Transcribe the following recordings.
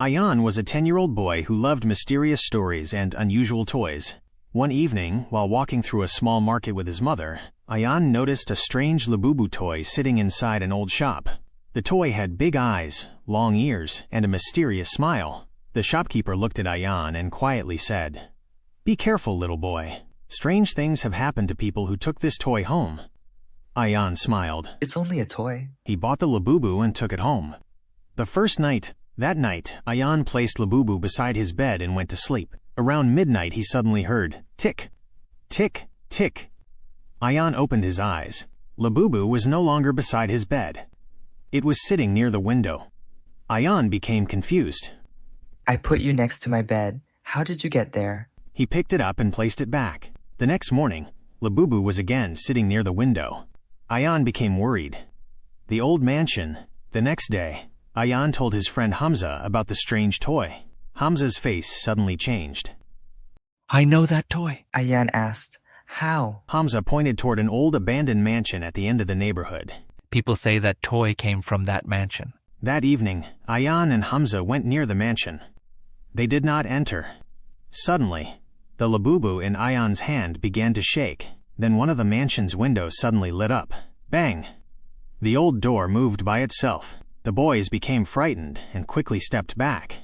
Ayaan was a 10-year-old boy who loved mysterious stories and unusual toys. One evening, while walking through a small market with his mother, Ayaan noticed a strange Labubu toy sitting inside an old shop. The toy had big eyes, long ears, and a mysterious smile. The shopkeeper looked at Ayaan and quietly said, "Be careful, little boy. Strange things have happened to people who took this toy home." Ayaan smiled. It's only a toy. He bought the Labubu and took it home. That night, Ayaan placed Labubu beside his bed and went to sleep. Around midnight he suddenly heard, tick, tick, tick. Ayaan opened his eyes. Labubu was no longer beside his bed. It was sitting near the window. Ayaan became confused. I put you next to my bed. How did you get there? He picked it up and placed it back. The next morning, Labubu was again sitting near the window. Ayaan became worried. The next day, Ayaan told his friend Hamza about the strange toy. Hamza's face suddenly changed. I know that toy. Ayaan asked, how? Hamza pointed toward an old abandoned mansion at the end of the neighborhood. People say that toy came from that mansion. That evening, Ayaan and Hamza went near the mansion. They did not enter. Suddenly, the Labubu in Ayaan's hand began to shake. Then one of the mansion's windows suddenly lit up. Bang! The old door moved by itself. The boys became frightened and quickly stepped back.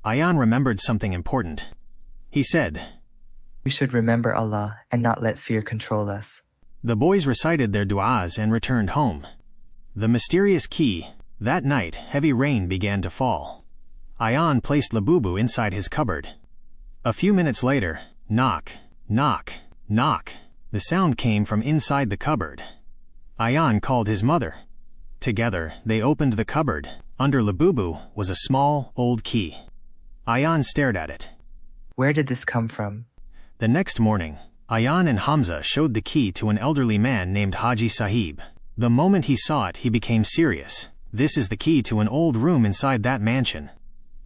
Ayaan remembered something important. He said, We should remember Allah and not let fear control us. The boys recited their du'as and returned home. The mysterious key. That night, heavy rain began to fall. Ayaan placed Labubu inside his cupboard. A few minutes later, knock, knock, knock. The sound came from inside the cupboard. Ayaan called his mother. Together, they opened the cupboard. Under Labubu was a small, old key. Ayaan stared at it. Where did this come from? The next morning, Ayaan and Hamza showed the key to an elderly man named Haji Sahib. The moment he saw it, he became serious. This is the key to an old room inside that mansion.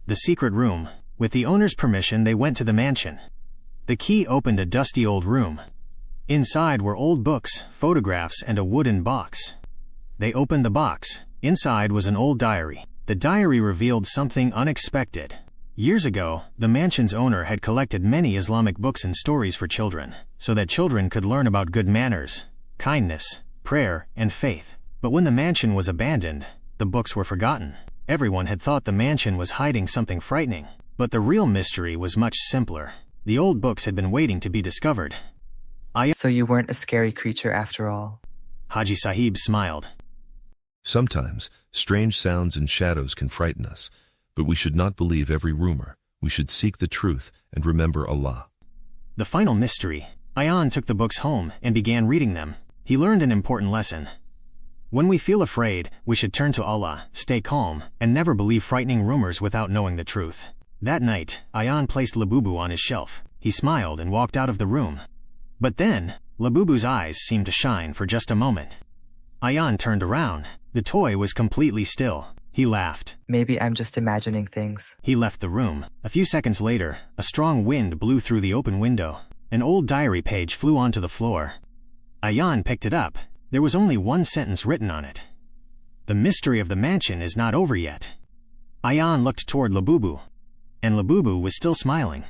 The secret room. With the owner's permission, they went to the mansion. The key opened a dusty old room. Inside were old books, photographs, and a wooden box. They opened the box. Inside was an old diary. The diary revealed something unexpected. Years ago, the mansion's owner had collected many Islamic books and stories for children, so that children could learn about good manners, kindness, prayer, and faith. But when the mansion was abandoned, the books were forgotten. Everyone had thought the mansion was hiding something frightening. But the real mystery was much simpler. The old books had been waiting to be discovered. So you weren't a scary creature after all. Haji Sahib smiled. Sometimes, strange sounds and shadows can frighten us, but we should not believe every rumor. We should seek the truth and remember Allah. The final mystery. Ayaan took the books home and began reading them. He learned an important lesson. When we feel afraid, we should turn to Allah, stay calm, and never believe frightening rumors without knowing the truth. That night, Ayaan placed Labubu on his shelf. He smiled and walked out of the room. But then, Labubu's eyes seemed to shine for just a moment. Ayaan turned around. The toy was completely still. He laughed. Maybe I'm just imagining things. He left the room. A few seconds later, a strong wind blew through the open window. An old diary page flew onto the floor. Ayaan picked it up. There was only one sentence written on it. The mystery of the mansion is not over yet. Ayaan looked toward Labubu. And Labubu was still smiling.